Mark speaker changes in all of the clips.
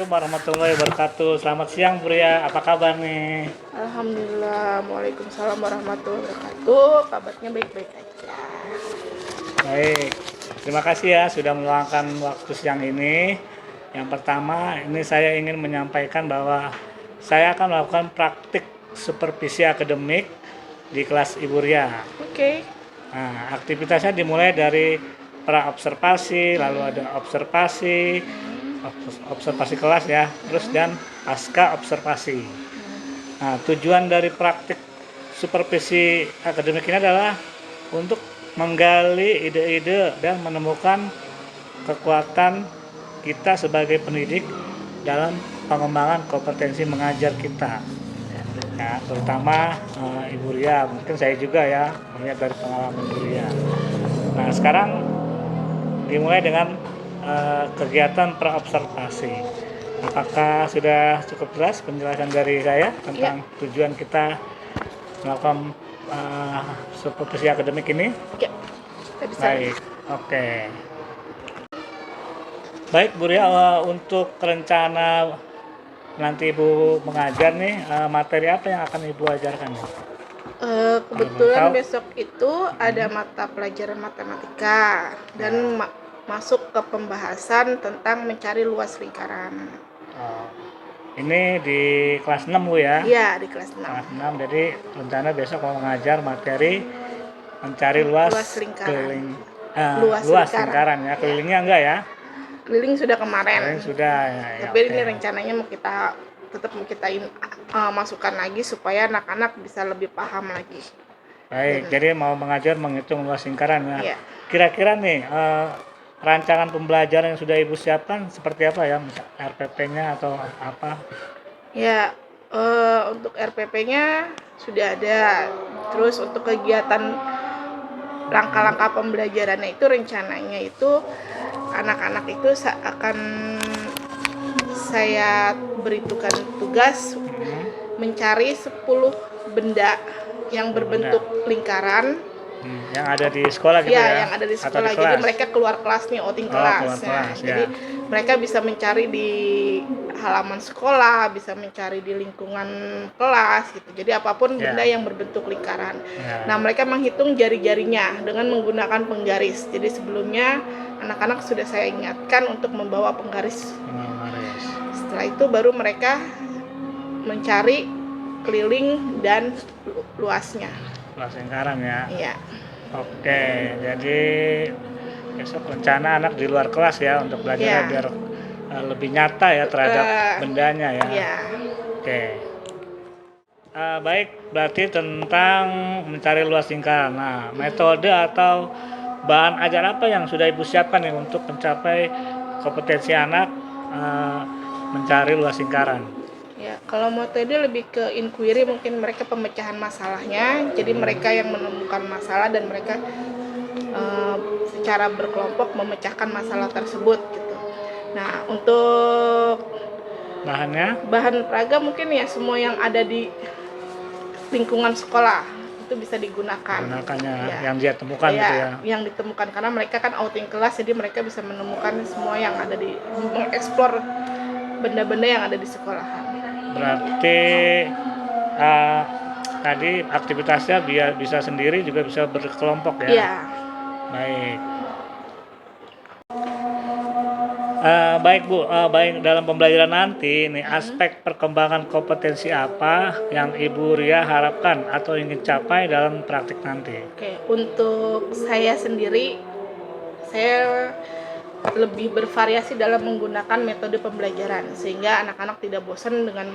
Speaker 1: Assalamualaikum warahmatullahi wabarakatuh. Selamat siang Bu Ria, apa kabar nih?
Speaker 2: Alhamdulillah, Waalaikumsalam warahmatullahi wabarakatuh. Kabarnya baik-baik aja.
Speaker 1: Baik, terima kasih ya sudah meluangkan waktu siang ini. Yang pertama, ini saya ingin menyampaikan bahwa saya akan melakukan praktik supervisi akademik di kelas Ibu Ria.
Speaker 2: Oke.
Speaker 1: Nah, aktivitasnya dimulai dari pra observasi, lalu ada observasi kelas ya, terus dan pasca observasi. Nah, tujuan dari praktik supervisi akademik ini adalah untuk menggali ide-ide dan menemukan kekuatan kita sebagai pendidik dalam pengembangan kompetensi mengajar kita. Ya, terutama Ibu Ria, mungkin saya juga ya melihat dari pengalaman Ibu Ria. Nah, sekarang dimulai dengan kegiatan praobservasi. Apakah sudah cukup jelas penjelasan dari saya tentang tujuan kita melakukan supervisi akademik ini?
Speaker 2: Ya, kita bisa.
Speaker 1: Baik, oke. Baik Bu Ria, untuk rencana nanti Ibu mengajar nih, materi apa yang akan Ibu ajarkan?
Speaker 2: Kebetulan besok itu ada mata pelajaran matematika dan masuk ke pembahasan tentang mencari luas lingkaran.
Speaker 1: Ini di kelas 6 Bu ya?
Speaker 2: Iya, di kelas 6.
Speaker 1: Kelas 6, jadi rencana besok mau mengajar materi mencari luas
Speaker 2: lingkaran.
Speaker 1: luas lingkaran ya, kelilingnya enggak ya?
Speaker 2: Keliling sudah kemarin.
Speaker 1: Keliling sudah ya.
Speaker 2: Tapi ini rencananya mau kita masukkan lagi supaya anak-anak bisa lebih paham lagi.
Speaker 1: Baik, jadi mau mengajar menghitung luas lingkaran ya.
Speaker 2: Iya.
Speaker 1: Kira-kira nih rancangan pembelajaran yang sudah Ibu siapkan seperti apa ya? Misal RPP-nya atau apa?
Speaker 2: Ya, untuk RPP-nya sudah ada. Terus untuk kegiatan langkah-langkah pembelajarannya itu rencananya itu anak-anak itu akan saya beritukan tugas mencari 10 benda yang berbentuk lingkaran.
Speaker 1: Yang ada di sekolah gitu ya?
Speaker 2: Yang ada di sekolah. Jadi mereka keluar kelas nih, outing kelas. Jadi mereka bisa mencari di halaman sekolah, bisa mencari di lingkungan kelas gitu. Jadi apapun benda yang berbentuk lingkaran. Nah, mereka menghitung jari-jarinya dengan menggunakan penggaris. Jadi sebelumnya anak-anak sudah saya ingatkan untuk membawa penggaris. Setelah itu baru mereka mencari keliling dan luasnya.
Speaker 1: Luas lingkaran ya?
Speaker 2: Iya.
Speaker 1: Oke, jadi besok rencana anak di luar kelas ya untuk belajar biar lebih nyata ya terhadap bendanya ya.
Speaker 2: Iya.
Speaker 1: Oke. Baik, berarti tentang mencari luas lingkaran. Nah, metode atau bahan ajar apa yang sudah Ibu siapkan nih untuk mencapai kompetensi anak mencari luas lingkaran?
Speaker 2: Ya, kalau metode lebih ke inquiry, mungkin mereka pemecahan masalahnya. Jadi mereka yang menemukan masalah dan mereka secara berkelompok memecahkan masalah tersebut gitu. Nah, untuk bahan peraga mungkin ya semua yang ada di lingkungan sekolah itu bisa digunakan.
Speaker 1: Yang dia temukan gitu ya.
Speaker 2: Yang ditemukan karena mereka kan outing kelas, jadi mereka bisa menemukan semua yang ada di mengeksplor benda-benda yang ada di sekolahan.
Speaker 1: Berarti tadi aktivitasnya bisa sendiri juga bisa berkelompok ya?
Speaker 2: Iya.
Speaker 1: Baik. Baik Bu, baik dalam pembelajaran nanti nih aspek perkembangan kompetensi apa yang Ibu Ria harapkan atau ingin capai dalam praktik nanti?
Speaker 2: Oke, untuk saya sendiri saya lebih bervariasi dalam menggunakan metode pembelajaran sehingga anak-anak tidak bosan dengan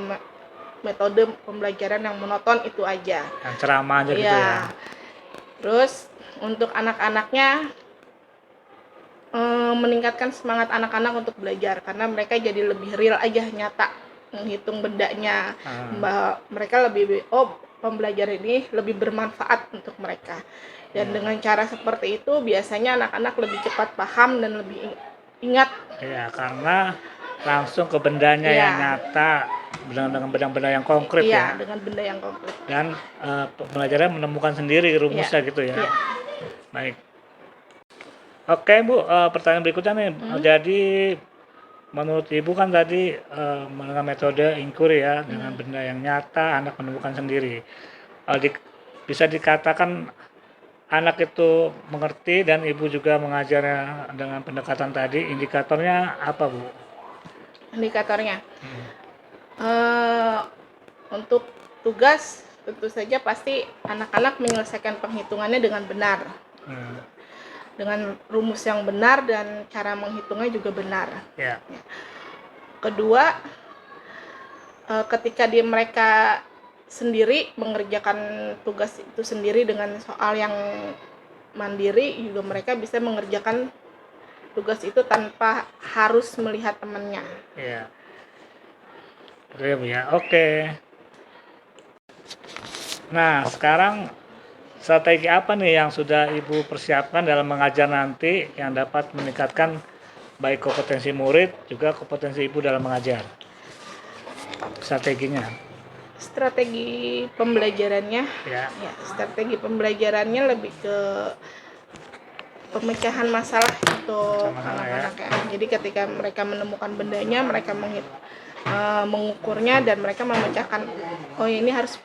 Speaker 2: metode pembelajaran yang monoton itu aja.
Speaker 1: Yang ceramah aja gitu ya.
Speaker 2: Terus untuk anak-anaknya meningkatkan semangat anak-anak untuk belajar karena mereka jadi lebih real aja, nyata menghitung bendanya. Mereka lebih pembelajaran ini lebih bermanfaat untuk mereka. Dan dengan cara seperti itu biasanya anak-anak lebih cepat paham dan lebih ingat.
Speaker 1: Iya, karena langsung ke bendanya yang nyata dengan benda-benda yang konkret ya.
Speaker 2: Dengan benda yang konkret.
Speaker 1: Dan pembelajaran menemukan sendiri rumusnya gitu ya. Baik. Oke Bu, pertanyaan berikutnya nih. Jadi menurut Ibu kan tadi menggunakan metode inquiry ya, dengan benda yang nyata anak menemukan sendiri. Bisa dikatakan anak itu mengerti dan Ibu juga mengajarnya dengan pendekatan tadi. Indikatornya apa, Bu?
Speaker 2: Indikatornya. Untuk tugas tentu saja pasti anak-anak menyelesaikan penghitungannya dengan benar. Dengan rumus yang benar dan cara menghitungnya juga benar.
Speaker 1: Ya.
Speaker 2: Kedua, ketika mereka sendiri mengerjakan tugas itu sendiri dengan soal yang mandiri, juga mereka bisa mengerjakan tugas itu tanpa harus melihat temannya.
Speaker 1: Iya. Oke, Bu ya. Oke. Nah, sekarang strategi apa nih yang sudah Ibu persiapkan dalam mengajar nanti yang dapat meningkatkan baik kompetensi murid juga kompetensi Ibu dalam mengajar? Strateginya.
Speaker 2: Strategi pembelajarannya,
Speaker 1: Ya.
Speaker 2: Strategi pembelajarannya lebih ke pemecahan masalah untuk anak-anak ya. Jadi ketika mereka menemukan bendanya, mereka mengukurnya dan mereka memecahkan, oh ini harus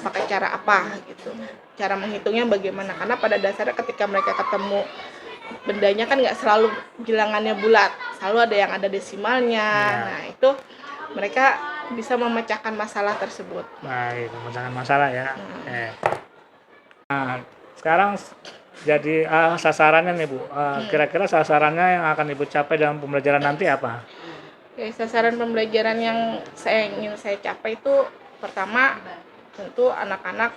Speaker 2: pakai cara apa gitu. Cara menghitungnya bagaimana? Karena pada dasarnya ketika mereka ketemu bendanya kan nggak selalu bilangannya bulat, selalu ada yang ada desimalnya. Nah itu mereka bisa memecahkan masalah tersebut.
Speaker 1: Baik, memecahkan masalah ya. Nah, sekarang jadi sasarannya nih Bu, kira-kira sasarannya yang akan Ibu capai dalam pembelajaran nanti apa?
Speaker 2: Sasaran pembelajaran yang ingin saya capai itu pertama tentu anak-anak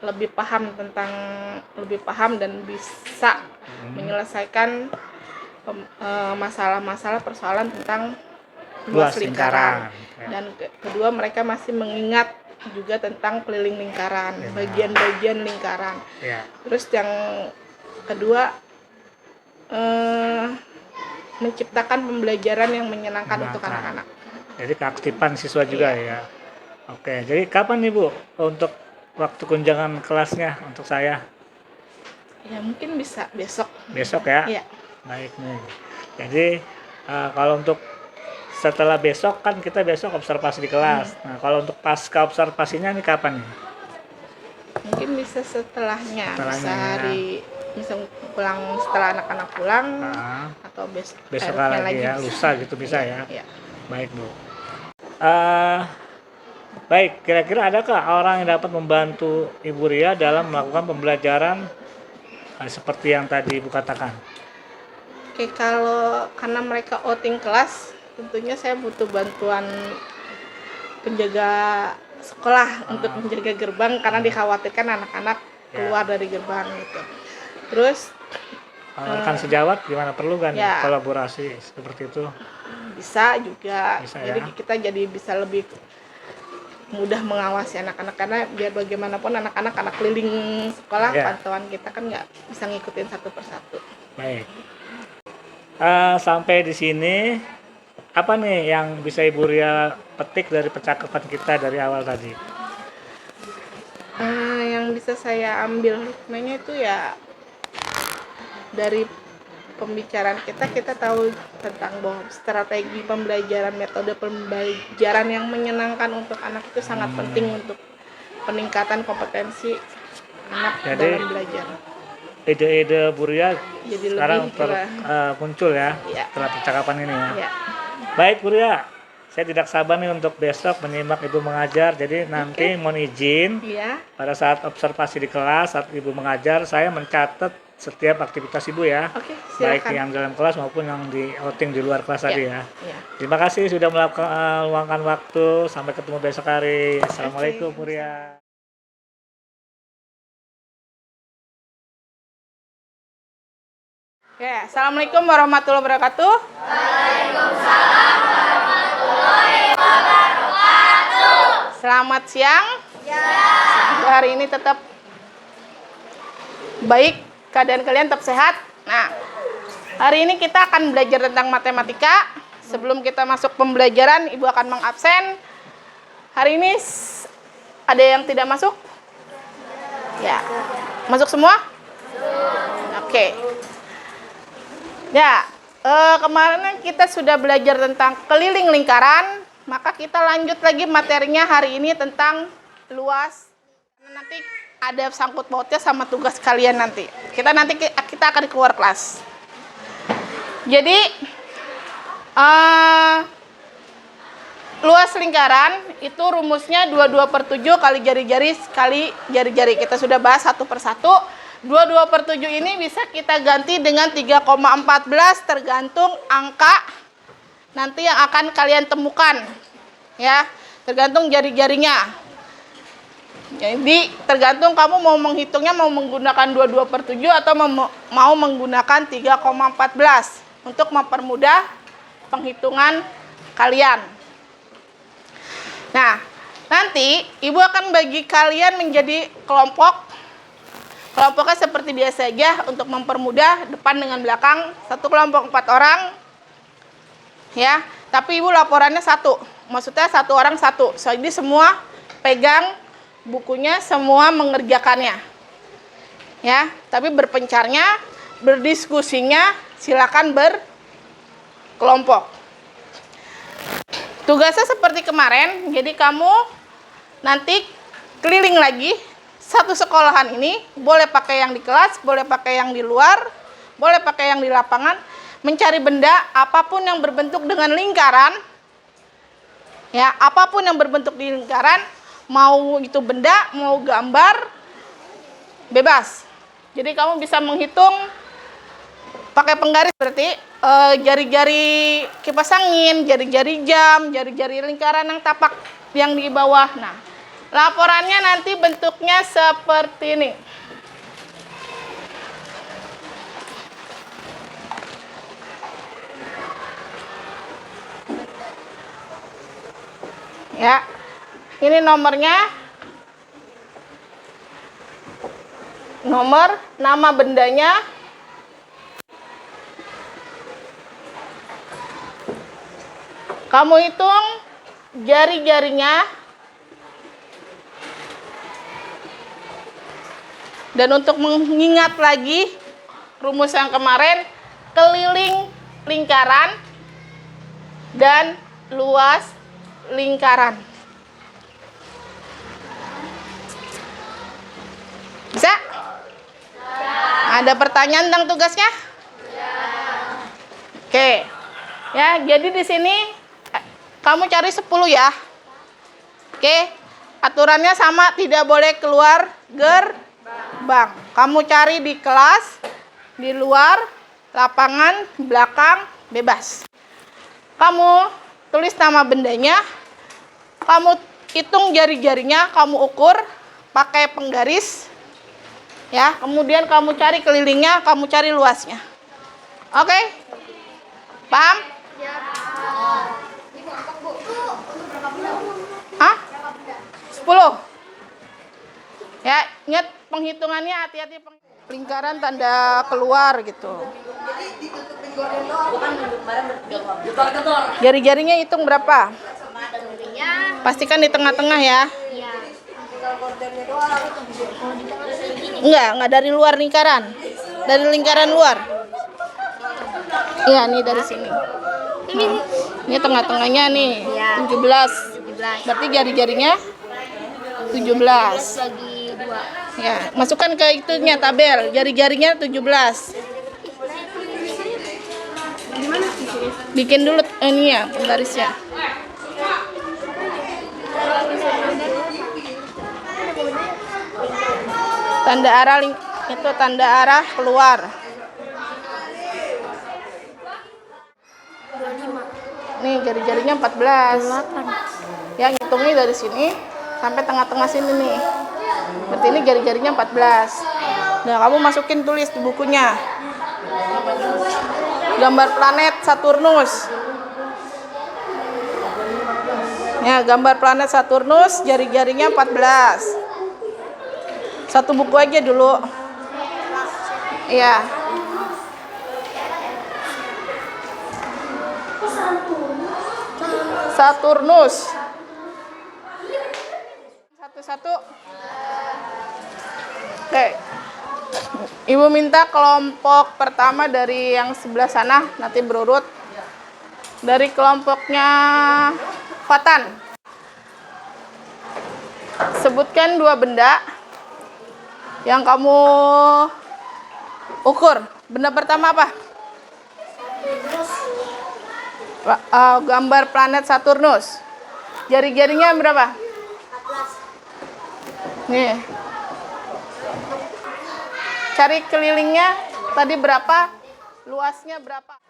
Speaker 2: lebih paham dan bisa menyelesaikan masalah-masalah persoalan tentang luas lingkaran. Dan kedua mereka masih mengingat juga tentang keliling lingkaran, bagian-bagian lingkaran. Terus yang kedua menciptakan pembelajaran yang menyenangkan untuk anak-anak.
Speaker 1: Jadi keaktifan siswa juga ya. Oke, jadi kapan nih Bu untuk waktu kunjungan kelasnya untuk saya?
Speaker 2: Ya mungkin bisa besok.
Speaker 1: Besok ya?
Speaker 2: Iya.
Speaker 1: Baik nih. Jadi kalau untuk setelah besok kan kita besok observasi di kelas. Nah kalau untuk pasca observasinya nih kapan nih?
Speaker 2: Mungkin bisa setelahnya bisa pulang setelah anak-anak pulang atau besok
Speaker 1: lagi ya, lusa gitu bisa ya. Baik Bu. Baik, kira-kira adakah orang yang dapat membantu Ibu Ria dalam melakukan pembelajaran seperti yang tadi Ibu katakan?
Speaker 2: Oke, karena mereka outing kelas, tentunya saya butuh bantuan penjaga sekolah untuk menjaga gerbang karena dikhawatirkan anak-anak keluar dari gerbang gitu. Terus
Speaker 1: rekan sejawat gimana, perlu kan kolaborasi seperti itu?
Speaker 2: Bisa juga.
Speaker 1: Jadi
Speaker 2: kita jadi bisa lebih mudah mengawasi anak-anak karena biar bagaimanapun anak keliling sekolah pantauan kita kan nggak bisa ngikutin satu persatu.
Speaker 1: Baik. Sampai di sini apa nih yang bisa Ibu Ria petik dari percakapan kita dari awal tadi?
Speaker 2: Yang bisa saya ambil hikmahnya itu ya dari pembicaraan kita tahu tentang bahwa strategi pembelajaran, metode pembelajaran yang menyenangkan untuk anak itu sangat penting untuk peningkatan kompetensi anak dalam belajar.
Speaker 1: Ide-ide Bu Ria sekarang muncul ya setelah percakapan ini ya. Baik Bu Ria, saya tidak sabar nih untuk besok menyimak Ibu mengajar. Jadi nanti mohon izin pada saat observasi di kelas, saat Ibu mengajar, saya mencatat setiap aktivitas Ibu ya. Baik yang dalam kelas maupun yang di outing di luar kelas tadi ya. Terima kasih sudah meluangkan waktu. Sampai ketemu besok hari. Assalamualaikum Bu Ria.
Speaker 2: Assalamualaikum warahmatullahi wabarakatuh.
Speaker 3: Waalaikumsalam warahmatullahi wabarakatuh.
Speaker 2: Selamat siang. Semoga hari ini tetap baik, keadaan kalian tetap sehat. Nah, hari ini kita akan belajar tentang matematika. Sebelum kita masuk pembelajaran, Ibu akan mengabsen. Hari ini ada yang tidak masuk? Ya, masuk semua? Oke. Ya, Kemarin kita sudah belajar tentang keliling lingkaran, maka kita lanjut lagi materinya hari ini tentang luas. Nanti ada sangkut pautnya sama tugas kalian nanti. Kita akan keluar kelas. Jadi luas lingkaran itu rumusnya 22/7 kali jari-jari kali jari-jari. Kita sudah bahas satu persatu. 22/7 ini bisa kita ganti dengan 3,14 tergantung angka nanti yang akan kalian temukan. Ya, tergantung jari-jarinya. Jadi tergantung kamu mau menghitungnya mau menggunakan 22/7 atau mau menggunakan 3,14 untuk mempermudah penghitungan kalian. Nah, nanti Ibu akan bagi kalian menjadi kelompok. Kelompoknya seperti biasa aja untuk mempermudah depan dengan belakang. Satu kelompok 4 orang. Ya, tapi Ibu laporannya 1. Maksudnya 1 orang 1. Jadi semua pegang bukunya, semua mengerjakannya. Ya, tapi berpencarnya, berdiskusinya silakan berkelompok. Tugasnya seperti kemarin, jadi kamu nanti keliling lagi satu sekolahan ini, boleh pakai yang di kelas, boleh pakai yang di luar, boleh pakai yang di lapangan, mencari benda apapun yang berbentuk dengan lingkaran. Ya, apapun yang berbentuk di lingkaran, mau itu benda, mau gambar, bebas. Jadi kamu bisa menghitung pakai penggaris berarti jari-jari kipas angin, jari-jari jam, jari-jari lingkaran yang tapak yang di bawah. Nah, laporannya nanti bentuknya seperti ini. Ya, ini nomornya, nomor, nama bendanya, kamu hitung jari-jarinya, dan untuk mengingat lagi rumus yang kemarin, keliling lingkaran dan luas lingkaran. Bisa? Ada pertanyaan tentang tugasnya? Oke. Ya, jadi di sini kamu cari 10 ya. Oke. Aturannya sama, tidak boleh keluar gerbang. Kamu cari di kelas, di luar, lapangan, belakang, bebas. Kamu tulis nama bendanya, kamu hitung jari-jarinya, kamu ukur pakai penggaris. Ya, kemudian kamu cari kelilingnya, kamu cari luasnya. Oke? Paham?
Speaker 3: Ya. Ini kelompok Bu. Untuk berapa benda?
Speaker 2: Hah? 10. Ya, ingat penghitungannya, hati-hati lingkaran tanda keluar gitu.
Speaker 3: Jadi ditutupin gorden doang. Bukan kemarin
Speaker 2: Jari-jarinya hitung berapa?
Speaker 3: jarinya.
Speaker 2: Pastikan di tengah-tengah ya.
Speaker 3: Iya. Tinggal gordennya doang. Kalau di tengah segini.
Speaker 2: Enggak dari luar lingkaran. Dari lingkaran luar. Iya, nih dari sini. Ini tengah-tengahnya nih.
Speaker 3: Iya.
Speaker 2: 17.
Speaker 3: 17.
Speaker 2: Berarti jari-jarinya 17.
Speaker 3: Bagi 2.
Speaker 2: Ya, masukkan ke itunya tabel. Jari-jarinya 17.
Speaker 3: Gimana?
Speaker 2: Bikin dulu ini ya, penggarisnya. Tanda arah itu tanda arah keluar.
Speaker 3: 25.
Speaker 2: Nih jari-jarinya 14.
Speaker 3: 8.
Speaker 2: Yang hitungnya dari sini sampai tengah-tengah sini nih. Berarti ini jari-jarinya 14. Nah, kamu masukin tulis di bukunya. Gambar planet Saturnus. Ya, gambar planet Saturnus, jari-jarinya 14. Satu buku aja dulu. Iya. Saturnus. Satu-satu. Oke. Ibu minta kelompok pertama dari yang sebelah sana, nanti berurut. Dari kelompoknya Fatan. Sebutkan 2 benda yang kamu ukur. Benda pertama apa? Gambar planet Saturnus. Jari-jarinya berapa? 14. Nih. Cari kelilingnya tadi berapa? Luasnya berapa?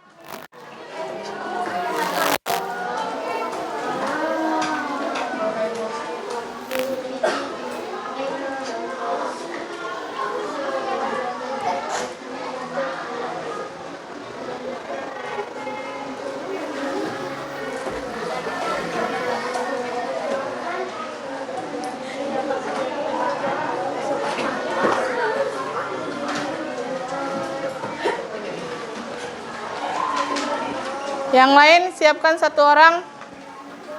Speaker 2: Yang lain siapkan 1 orang,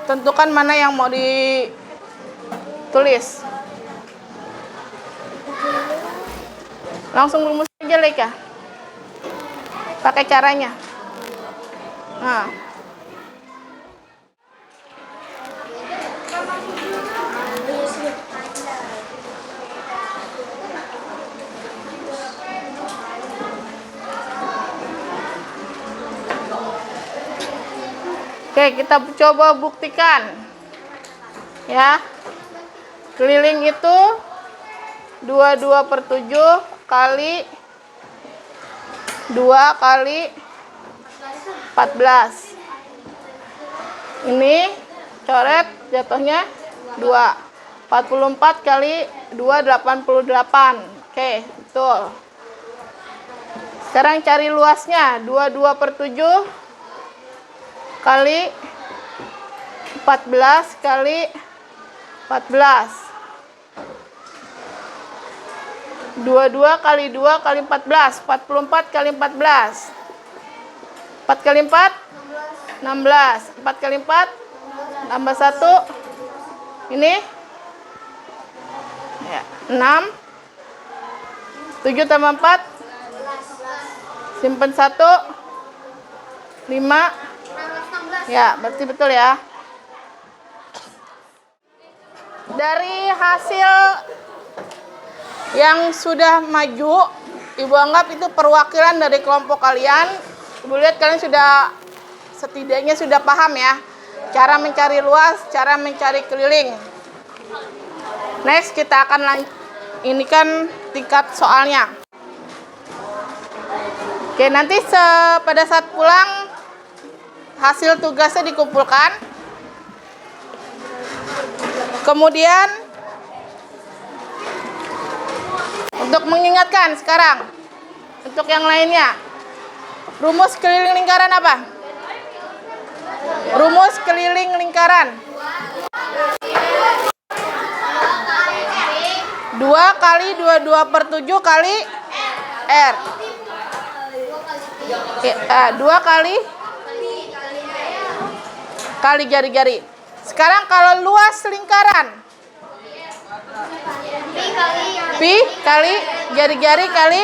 Speaker 2: tentukan mana yang mau ditulis. Langsung rumus aja Leka. Pakai caranya. Nah. Oke, kita coba buktikan. Ya. Keliling itu 22/7 kali 2 kali 14. Ini coret jatuhnya 2. 44 kali 2 88. Oke, betul. Sekarang cari luasnya. 22/7 kali 14 kali 14. 22 kali 2 kali 14. 44 kali 14. 4 kali 4 16. 4 kali 4 tambah 1. Ini ya, 6. 7 tambah 4 simpen 1 5. Ya, berarti betul ya. Dari hasil yang sudah maju, Ibu anggap itu perwakilan dari kelompok kalian. Ibu lihat kalian sudah setidaknya sudah paham ya, cara mencari luas, cara mencari keliling. Next kita akan ini kan tingkat soalnya. Oke, nanti pada saat pulang hasil tugasnya dikumpulkan. Kemudian untuk mengingatkan sekarang untuk yang lainnya, rumus keliling lingkaran apa? Rumus keliling lingkaran 2 kali 22/7 kali R. 2 kali jari-jari. Sekarang kalau luas lingkaran, pi kali jari-jari kali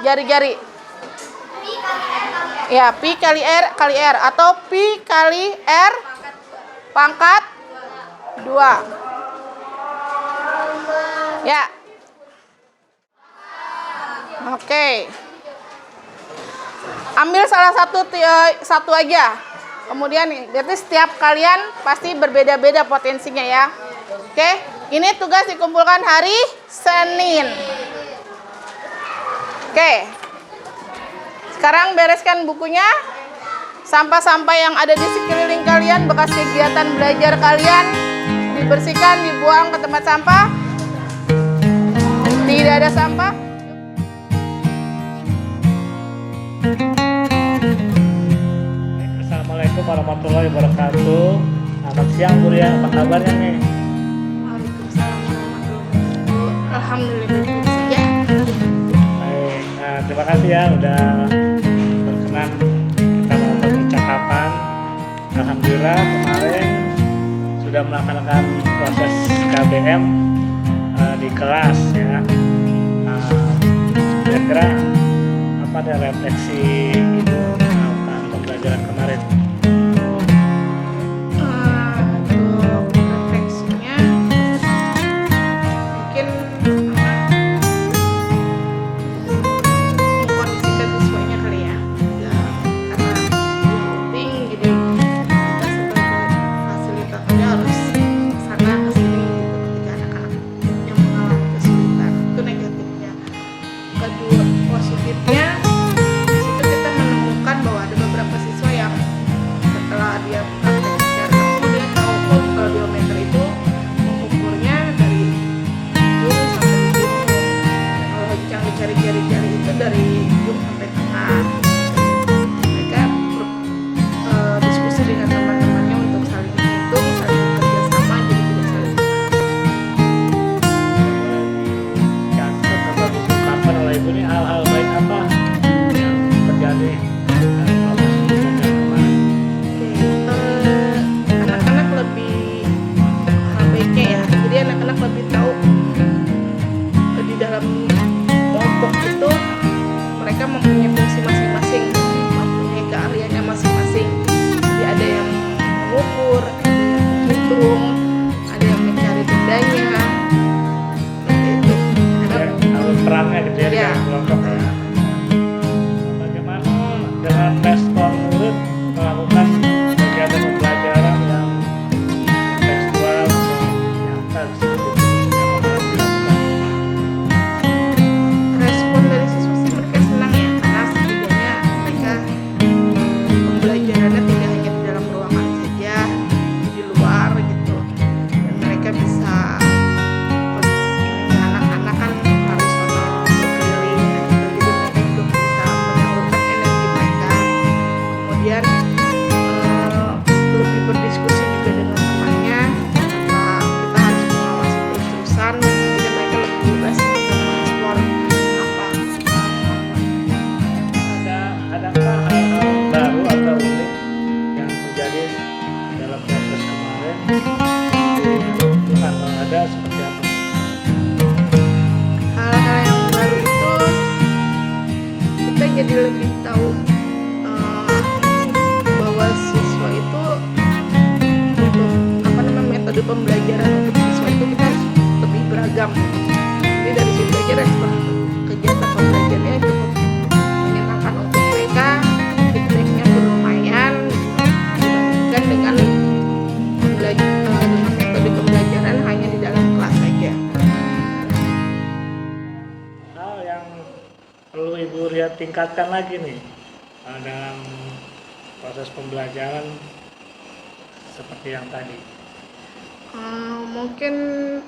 Speaker 2: jari-jari. Ya, pi kali R atau pi kali R pangkat 2. Ya. Oke. Ambil salah satu aja. Kemudian nih, berarti setiap kalian pasti berbeda-beda potensinya ya. Oke, ini tugas dikumpulkan hari Senin. Oke. Sekarang bereskan bukunya. Sampah-sampah yang ada di sekeliling kalian, bekas kegiatan belajar kalian, dibersihkan, dibuang ke tempat sampah. Tidak ada sampah.
Speaker 1: Assalamualaikum warahmatullahi wabarakatuh. Selamat siang Bu Ria, apa kabarnya nih?
Speaker 2: Waalaikumsalam warahmatullahi wabarakatuh. Alhamdulillah ya.
Speaker 1: Baik, terima kasih ya udah berkenan kita melakukan percakapan. Alhamdulillah kemarin sudah melaksanakan proses KBM di kelas ya. kira-kira apa ada refleksi Ibu melakukan pembelajaran kemarin?
Speaker 2: Untuk refleksinya mungkin mengkondisikan siswanya kali ya, karena penting jadi kita sebagai fasilitatornya harus sana kesini gitu ketika anak-anak yang mengalami kesulitan. Itu negatifnya. Kedua, positifnya di situ kita menemukan bahwa ada beberapa siswa yang setelah dia praktek secara langsung dia tahu kalau biometer itu mengukurnya dari ujung sampai ujung. Kalau yang dicari jari-jari itu dari ujung sampai tengah. Mereka diskusi dengan teman-temannya untuk saling menghitung, saling bekerja sama, jadi tidak saling
Speaker 1: Catat atau diungkapkan oleh Ibu ini hal-hal baik apa yang terjadi dalam proses pembelajaran kemarin?
Speaker 2: Anak-anak lebih hal baiknya ya, jadi anak-anak lebih tahu di dalam kelompok itu mereka mempunyai fungsi masing-masing, mempunyai keahliannya masing-masing. Jadi ada yang mengukur, ada yang menghitung, ada yang mencari bendanya, seperti itu.
Speaker 1: Tahu perannya gitu ya di
Speaker 2: Ya.
Speaker 1: dalam kelompok ya. Bagaimana dengan respon murid melakukan kegiatan pembelajaran yang tekstual atau nyata seperti itu yang kemarin dilakukan?
Speaker 2: Respon dari siswa sih mereka senang ya, karena setidaknya mereka pembelajarannya tidak hanya di dalam ruangan saja, di luar gitu, dan mereka bisa posisinya anak-anak kan harus berkeliling gitu, jadi mereka juga bisa menyalurkan energi mereka. Kemudian lebih berdiskusi juga dengan temannya tanpa kita harus mengawasi terus-terusan, jadi mereka lebih bebas untuk mengeksplor apa
Speaker 1: Adakah hal-hal baru atau unik yang terjadi dalam proses kemarin? Bukan, kalau ada seperti apa?
Speaker 2: hal-hal yang baru itu kita jadi lebih tahu bahwa siswa itu untuk metode pembelajaran untuk siswa itu kita harus lebih beragam. Jadi dari situ aja respon kegiatan pembelajarannya cukup menyenangkan untuk mereka, feedbacknya lumayan dibandingkan dengan metode pembelajaran hanya di dalam kelas saja.
Speaker 1: Hal yang perlu Ibu Ria tingkatkan lagi nih dalam proses pembelajaran seperti yang tadi.
Speaker 2: Mungkin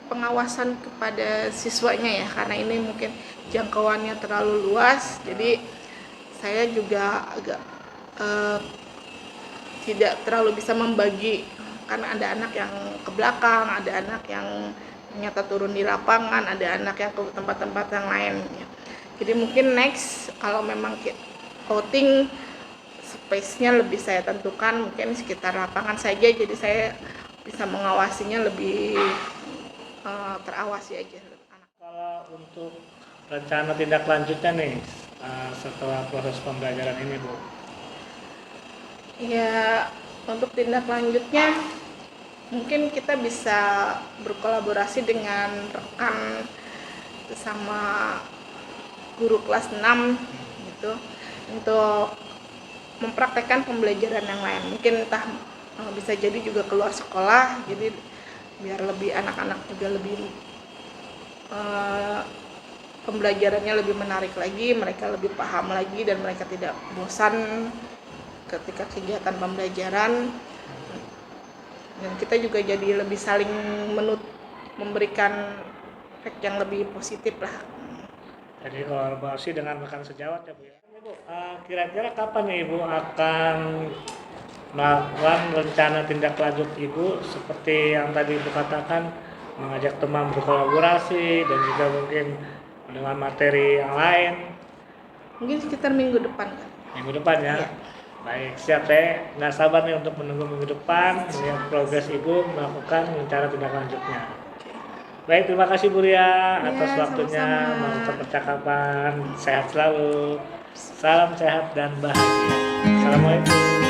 Speaker 2: pengawasan kepada siswanya ya, karena ini mungkin jangkauannya terlalu luas, jadi saya juga agak tidak terlalu bisa membagi, karena ada anak yang ke belakang, ada anak yang ternyata turun di lapangan, ada anak yang ke tempat-tempat yang lain ya. Jadi mungkin next kalau memang outing space-nya lebih saya tentukan mungkin sekitar lapangan saja, jadi saya bisa mengawasinya lebih terawasi aja anak.
Speaker 1: Kalau untuk rencana tindak lanjutnya nih setelah proses pembelajaran ini, Bu?
Speaker 2: Ya, untuk tindak lanjutnya mungkin kita bisa berkolaborasi dengan rekan sama guru kelas 6 gitu untuk mempraktekkan pembelajaran yang lain. Mungkin entah bisa jadi juga keluar sekolah, jadi biar lebih anak-anak juga lebih pembelajarannya lebih menarik lagi, mereka lebih paham lagi dan mereka tidak bosan ketika kegiatan pembelajaran. Dan kita juga jadi lebih saling memberikan efek yang lebih positif lah.
Speaker 1: Jadi kolaborasi dengan rekan sejawat ya, Bu ya. Bu, kira-kira kapan nih Ibu akan melakukan rencana tindak lanjut Ibu seperti yang tadi Ibu katakan, mengajak teman berkolaborasi dan juga mungkin dengan materi yang lain?
Speaker 2: Mungkin sekitar minggu depan kan.
Speaker 1: Minggu depan ya?
Speaker 2: Iya.
Speaker 1: Baik, siap. Saya nggak sabar nih untuk menunggu minggu depan melihat progres Ibu melakukan rencana tindak lanjutnya. Baik, terima kasih Bu Ria atas
Speaker 3: Ya,
Speaker 1: waktunya
Speaker 3: sama-sama.
Speaker 1: mengikuti percakapan. Sehat selalu. Salam sehat dan bahagia. Assalamualaikum.